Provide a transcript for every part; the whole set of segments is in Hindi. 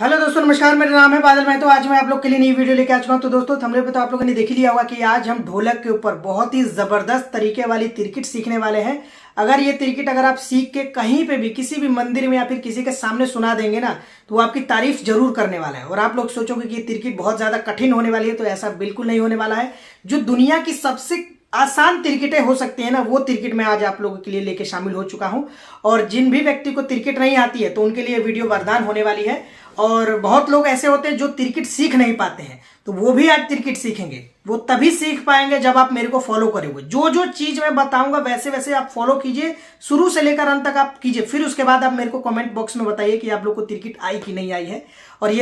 हेलो दोस्तों, नमस्कार। मेरा नाम है बादल। मैं तो आज मैं आप लोग के लिए नई वीडियो लेके आ चुका हूं। तो दोस्तों थंबनेल पे तो आप लोगों ने देख ही लिया होगा कि आज हम ढोलक के ऊपर बहुत ही जबरदस्त तरीके वाली तिरकिट सीखने वाले हैं। अगर ये तिरकिट अगर आप सीख के कहीं पे भी किसी भी मंदिर में या फिर किसी के सामने सुना देंगे ना, तो वो आपकी तारीफ जरूर करने वाला है। और आप लोग सोचोगे कि ये तिरकिट बहुत ज्यादा कठिन होने वाली है, तो ऐसा बिल्कुल नहीं होने वाला है। जो दुनिया की सबसे आसान तिरकिटें हो सकती है ना, वो तिरकिट मैं आज आप लोगों के लिए लेके शामिल हो चुका हूं। और जिन भी व्यक्ति को तिरकिट नहीं आती है तो उनके लिए वीडियो वरदान होने वाली है। और बहुत लोग ऐसे होते हैं जो तिरकिट सीख नहीं पाते हैं, तो वो भी आज तिरकिट सीखेंगे। वो तभी सीख पाएंगे जब आप मेरे को फॉलो करोगे। जो जो चीज मैं बताऊंगा वैसे वैसे आप फॉलो कीजिए, शुरू से लेकर अंत तक आप कीजिए। फिर उसके बाद आप मेरे को कमेंट बॉक्स में बताइए कि आप लोग को तिरकिट आई कि नहीं आई है। और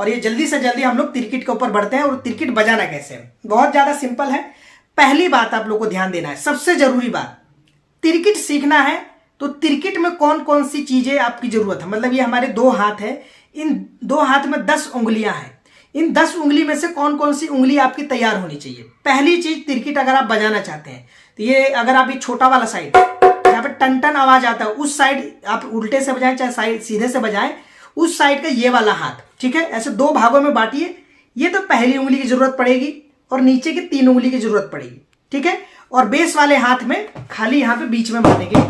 ये जल्दी से जल्दी हम लोग तिरकिट के ऊपर बढ़ते हैं। और तिरकिट बजाना कैसे है, बहुत ज्यादा सिंपल है। पहली बात आप लोग को ध्यान देना है, सबसे जरूरी बात, तिरकिट सीखना है तो तिरकिट में कौन कौन सी चीजें आपकी जरूरत है। मतलब ये हमारे दो हाथ है, इन दो हाथ में 10 उंगलियां हैं। इन 10 उंगली में से कौन कौन सी उंगली आपकी तैयार होनी चाहिए। पहली चीज, तिरकिट अगर आप बजाना चाहते हैं तो ये अगर आप ये छोटा वाला साइड जहां पे टन टन आवाज आता है, उस साइड आप उल्टे से बजाएं चाहे साइड सीधे से बजाएं, उस साइड का ये वाला हाथ, ठीक है, ऐसे दो भागों में बांटिए। ये तो पहली उंगली की जरूरत पड़ेगी और नीचे की 3 उंगली की जरूरत पड़ेगी, ठीक है। और बेस वाले हाथ में खाली यहां पे बीच में बांधने की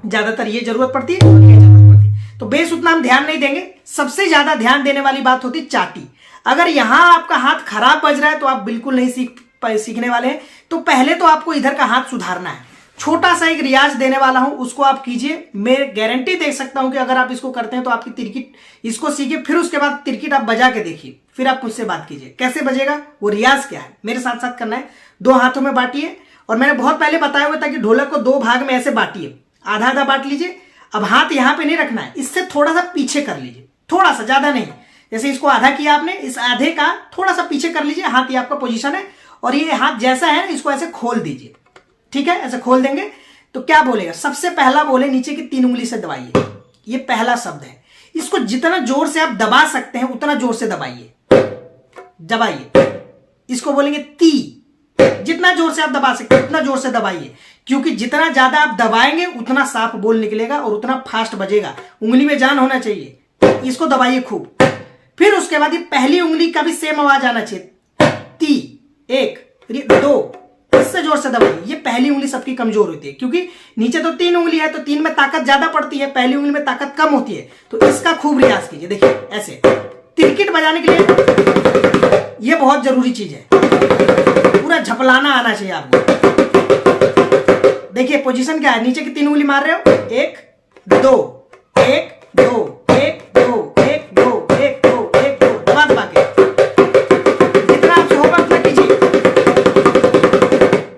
ज्यादातर ये जरूरत पड़ती है और ये जरूरत पड़ती है। तो बेस उतना हम ध्यान नहीं देंगे। सबसे ज्यादा ध्यान देने वाली बात होती चाटी। अगर यहां आपका हाथ खराब बज रहा है तो आप बिल्कुल नहीं सीखने वाले हैं। तो पहले तो आपको इधर का हाथ सुधारना है। छोटा सा एक रियाज देने वाला हूं, उसको आप कीजिए। मैं गारंटी दे सकता हूं कि अगर आप इसको करते हैं तो आपकी तिरकिट, इसको सीखिए, फिर उसके बाद तिरकिट आप बजा के देखिए, फिर आप मुझसे बात कीजिए कैसे बजेगा, वो रियाज क्या है, मेरे साथ साथ करना है। दो हाथों में बांटिए। और मैंने बहुत पहले बताया हुआ था कि ढोलक को 2 भाग में ऐसे बांटिए, आधा आधा बांट लीजिए। अब हाथ यहां पे नहीं रखना है, इससे थोड़ा सा पीछे कर लीजिए, थोड़ा सा, ज्यादा नहीं। जैसे इसको आधा किया आपने, इस आधे का थोड़ा सा पीछे कर लीजिए। हाथ ये आपका पोजीशन है और ये हाथ जैसा है इसको ऐसे खोल दीजिए, ठीक है। ऐसे खोल देंगे तो क्या बोलेगा, सबसे पहला बोले नीचे की 3 उंगली से दबाइए। ये पहला शब्द है। इसको जितना जोर से आप दबा सकते हैं उतना जोर से दबाइए, दबाइए। इसको बोलेंगे ती। जितना जोर से आप दबा सकते हैं उतना जोर से दबाइए, क्योंकि जितना ज्यादा आप दबाएंगे उतना साफ बोल निकलेगा और उतना फास्ट बजेगा। उंगली में जान होना चाहिए। इसको दबाइए खूब। फिर उसके बाद ये पहली उंगली का भी सेम आवाज आना चाहिए, ती, 1, फिर ये 2, इससे जोर से दबाइए। ये पहली उंगली सबकी कमजोर होती है, क्योंकि नीचे तो 3 उंगली है तो 3 में ताकत ज्यादा पड़ती है, पहली उंगली में ताकत कम होती है। तो इसका खूब रियाज कीजिए। देखिए ऐसे तिरकिट बजाने के लिए ये बहुत जरूरी चीज है। पूरा झपलाना आना चाहिए आपको। देखिए पोजीशन क्या है, नीचे की 3 उंगली मार रहे हो, 1 2 1 2 1 2 1 2 1 2 1 2, दबा दबा के जितना आपसे होगा उतना कीजिए,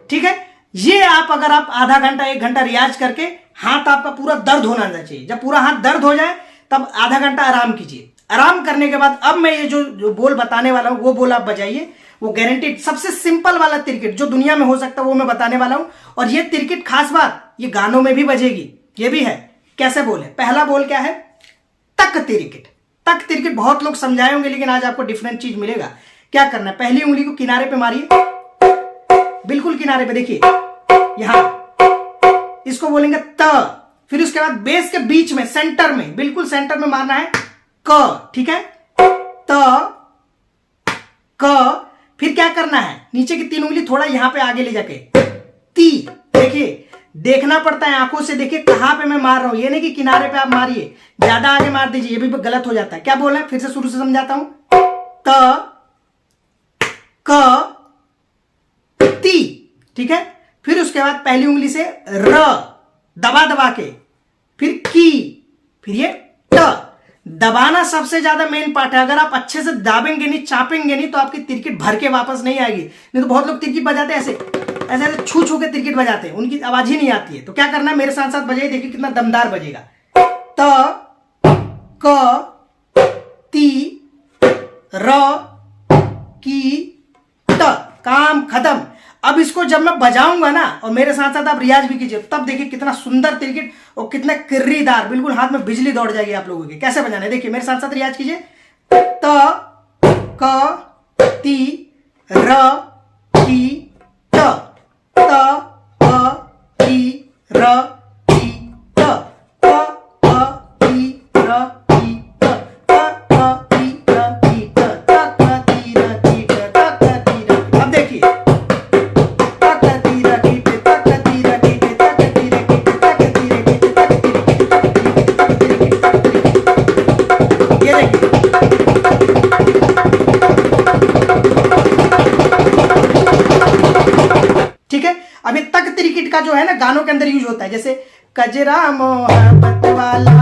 ठीक है। ये आप अगर आप आधा घंटा 1 घंटा रियाज करके, हाथ आपका पूरा दर्द होना चाहिए। जब पूरा हाथ दर्द हो जाए तब आधा घंटा आराम कीजिए। आराम करने के बाद अब मैं ये जो बोल बताने वाला हूं वो बोल आप बजाइए। वो गारंटीड सबसे सिंपल वाला तिरकिट जो दुनिया में हो सकता है वो मैं बताने वाला हूं। और ये तिरकिट, खास बात, ये गानों में भी बजेगी। ये भी है। कैसे बोल है, पहला बोल क्या है, तक तिरकिट। तक तिरकिट बहुत लोग समझाए होंगे, लेकिन आज आपको डिफरेंट चीज मिलेगा। क्या करना है, पहली उंगली को किनारे पे मारिए, बिल्कुल किनारे पे, देखिए यहां, इसको बोलेंगे त। फिर उसके बाद बेस के बीच में, सेंटर में, बिल्कुल सेंटर में मारना है क, ठीक है। त क। फिर क्या करना है, नीचे की 3 उंगली थोड़ा यहां पे आगे ले जाके ती। देखिए देखना पड़ता है, आंखों से देखिए कहां पे मैं मार रहा हूं। ये नहीं कि किनारे पे आप मारिए, ज्यादा आगे मार दीजिए, ये भी गलत हो जाता है। क्या बोल रहे हैं, फिर से शुरू से समझाता हूं। त क ती, ठीक है। फिर उसके बाद पहली उंगली से र, दबा दबा के, फिर की, फिर ये ट। दबाना सबसे ज्यादा मेन पार्ट है। अगर आप अच्छे से दाबेंगे नहीं, चापेंगे नहीं, तो आपकी तिरकिट भर के वापस नहीं आएगी। नहीं तो बहुत लोग तिरकिट बजाते हैं ऐसे ऐसे ऐसे छू छू के तिरकिट बजाते हैं, उनकी आवाज ही नहीं आती है। तो क्या करना है, मेरे साथ साथ बजाइए, देखिए कितना दमदार बजेगा। त क ती र की त, काम खत्म। अब इसको जब मैं बजाऊंगा ना, और मेरे साथ साथ आप रियाज भी कीजिए, तब देखिए कितना सुंदर तिरकिट और कितना किर्रीदार, बिल्कुल हाथ में बिजली दौड़ जाएगी आप लोगों के। कैसे बजाना है, देखिए मेरे साथ साथ रियाज कीजिए। त क ती र की त, त क ती र की त, त क ती र की त, त क देखिए। ठीक है, अब ये तक तिरकिट का जो है ना गानों के अंदर यूज होता है, जैसे कजरा मोहब्बत वाला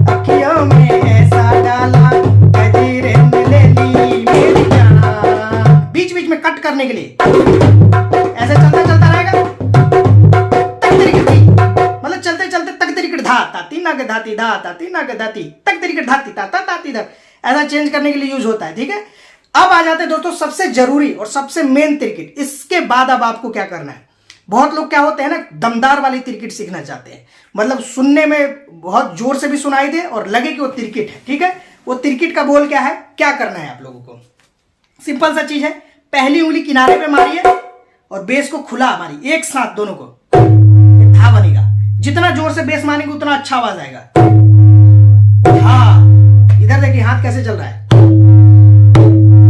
अखियों में ऐसा डाला कजरे ने ले ली मेरी जान, बीच बीच में कट करने के लिए ऐसे चलता चलता रहेगा। तक तिरकिट की मतलब चलते चलते तक तिरकिट धा ताती ना गधाती धा ताती ना गधाती तक तिरकिट धाती ताता ताती धा, ऐसा चेंज करने के लिए यूज होता है। ठीक है, अब आ जाते हैं दोस्तों सबसे जरूरी और सबसे मेन तिरकिट। इसके बाद अब आपको क्या करना है, बहुत लोग क्या होते हैं ना दमदार वाली तिरकिट सीखना चाहते हैं, मतलब सुनने में बहुत जोर से भी सुनाई दे और लगे कि वो तिरकिट है। ठीक है, वो तिरकिट का बोल क्या है, क्या करना है आप लोगों को, सिंपल सा चीज है, पहली उंगली किनारे पे मारिए और बेस को खुला मारिए एक साथ दोनों को, धा बनेगा। जितना जोर से बेस मारेंगे उतना अच्छा आवाज आएगा। हाँ, इधर देखिए हाथ कैसे चल रहा है,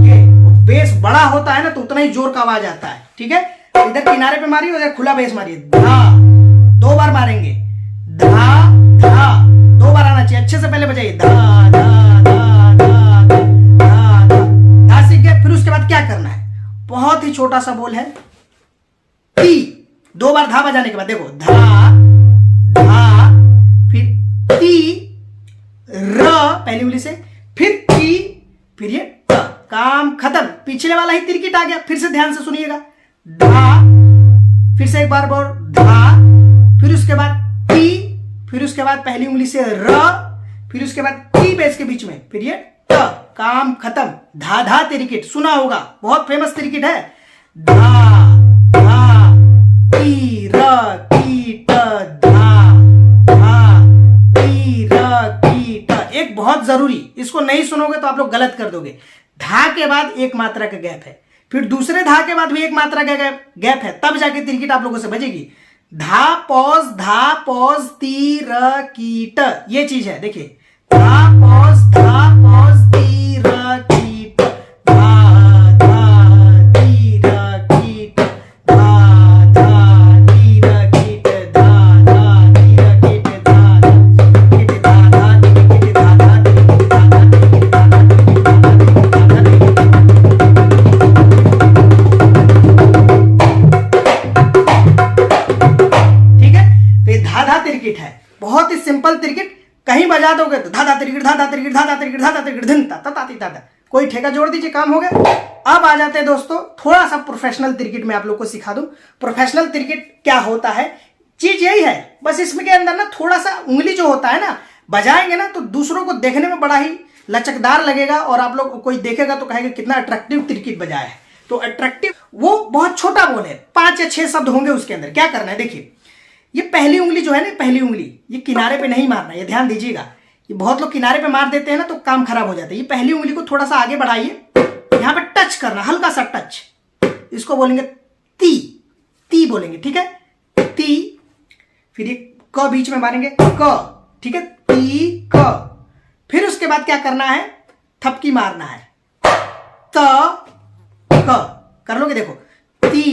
ये बेस बड़ा होता है ना तो उतना ही जोर का आवाज आता है। ठीक है, इधर किनारे पे मारिए, उधर खुला बेस मारिए, धा 2 बार मारेंगे, धा धा 2 बार आना चाहिए, अच्छे से पहले बजाइए, धा धा धा धा धा धा धा सीख गए। फिर उसके बाद क्या करना है, बहुत ही छोटा सा बोल है ती, 2 बार धा बजाने के बाद देखो धा धा, फिर ती र पहली उंगली से, फिर ती, फिर ये ट, काम खत्म। पिछले वाला ही तिरकिट आ गया, फिर से ध्यान से सुनिएगा, धा, फिर से एक बार बोल धा, फिर उसके बाद टी, फिर उसके बाद पहली उंगली से र, फिर उसके बाद टी बेस के बीच में, फिर ये ट, काम खत्म। धा धा तिरकिट सुना होगा, बहुत फेमस तिरकिट है, धा धा टी र की ट, धा धा टी र की ट। एक बहुत जरूरी, इसको नहीं सुनोगे तो आप लोग गलत कर दोगे, धा के बाद एक मात्रा का गैप है, फिर दूसरे धा के बाद भी एक मात्रा का गैप है, तब जाके तिरकिट आप लोगों से बजेगी। धा पॉज ती र की ट, ये चीज है, देखिए धा पॉज ती र की ट, धा धा ती र की ट, धा धा ती र की ट, धा धा ती र की ट, धा धा धा धा धा तिरकिट है, बहुत ही सिंपल तिरकिट, कहीं बजा दोगे तो धाधा तिरकिट धाधा तिरकिट धाधा तिरकिट धाधा तिरकिट धन ता ताती दादा, कोई ठेका जोड़ दीजिए, काम हो गया। अब आ जाते हैं दोस्तों थोड़ा सा प्रोफेशनल तिरकिट में आप लोग को सिखा दूं। प्रोफेशनल तिरकिट क्या होता है, चीज यही है, बस इसमें के अंदर ना थोड़ा सा उंगली जो होता है ना बजाएंगे ना तो दूसरों को देखने में बड़ा ही लचकदार लगेगा और आप लोग कोई देखेगा तो कहेगा कितना अट्रैक्टिव तिरकिट बजाया है। तो अट्रैक्टिव वो बहुत छोटा बोल है, 5 या 6 शब्द होंगे उसके अंदर। क्या करना है, देखिए ये पहली उंगली जो है ना, पहली उंगली ये किनारे पे नहीं मारना, ये ध्यान दीजिएगा, ये बहुत लोग किनारे पे मार देते हैं ना तो काम खराब हो जाता है। ये पहली उंगली को थोड़ा सा आगे बढ़ाइए, यहां पे टच करना, हल्का सा टच, इसको बोलेंगे ती, ती बोलेंगे। ठीक है, ती, फिर ये क बीच में मारेंगे क, ठीक है, ती क। फिर उसके बाद क्या करना है, थपकी मारना है, त क, कर लोगे, देखो ती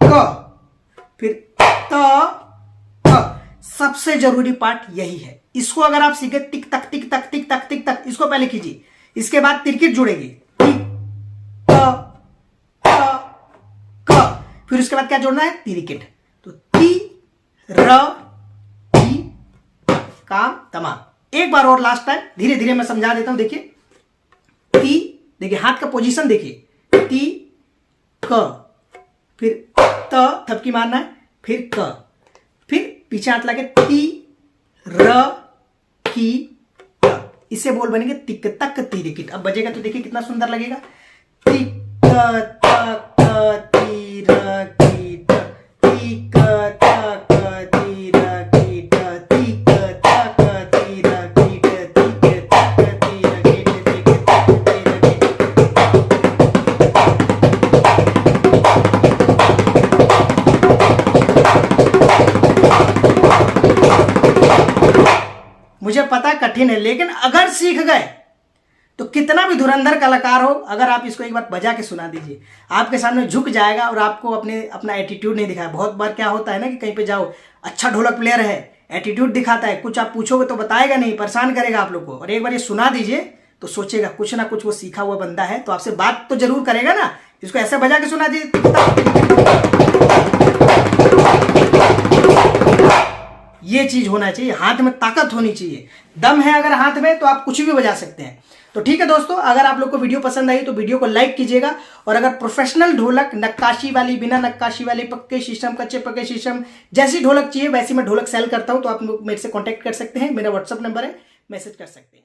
क, फिर त क। सबसे जरूरी पार्ट यही है, इसको अगर आप सीखे टिक तक टिक तक टिक तक टिक तक, इसको पहले कीजिए, इसके बाद तिरकिट जुड़ेगी, टिक त क, फिर उसके बाद क्या जोड़ना है, तिरकिट, तो ती र टी, काम तमाम। एक बार और लास्ट टाइम धीरे धीरे मैं समझा देता हूं, देखिए ती, देखिए हाथ का पोजीशन देखिए, ती क, फिर त थपकी मारना है, फिर क, फिर पीछे हाथ लगे ती र की ट, इससे बोल बनेंगे तिक तक तिरकिट। अब बजेगा तो देखिए कितना सुंदर लगेगा, तिक तक ती र की ट, तिक तक ती र की ट, तिक तक ती र की ट, तिक तक ती र की ट, तिक तक ती र की मुझे पता कठिन है, लेकिन अगर सीख गए तो कितना भी धुरंधर कलाकार हो, अगर आप इसको एक बार बजा के सुना दीजिए, आपके सामने झुक जाएगा और आपको अपना एटीट्यूड नहीं दिखाया। बहुत बार क्या होता है ना कि कहीं पे जाओ, अच्छा ढोलक प्लेयर है, एटीट्यूड दिखाता है, कुछ आप पूछोगे तो बताएगा नहीं, परेशान करेगा आप लोग को, और एक बार ये सुना दीजिए तो सोचेगा कुछ ना कुछ वो सीखा हुआ बंदा है, तो आपसे बात तो जरूर करेगा ना। इसको ऐसे बजा के सुना दीजिए, ये चीज होना चाहिए, हाथ में ताकत होनी चाहिए। दम है अगर हाथ में तो आप कुछ भी बजा सकते हैं। तो ठीक है दोस्तों, अगर आप लोग को वीडियो पसंद आई तो वीडियो को लाइक कीजिएगा। और अगर प्रोफेशनल ढोलक, नक्काशी वाली, बिना नक्काशी वाली, पक्के शीशम, कच्चे पक्के शीशम जैसी ढोलक चाहिए वैसी मैं ढोलक सेल करता हूं, तो आप लोग मेरे से कांटेक्ट कर सकते हैं। मेरा व्हाट्सअप नंबर है, मैसेज कर सकते हैं।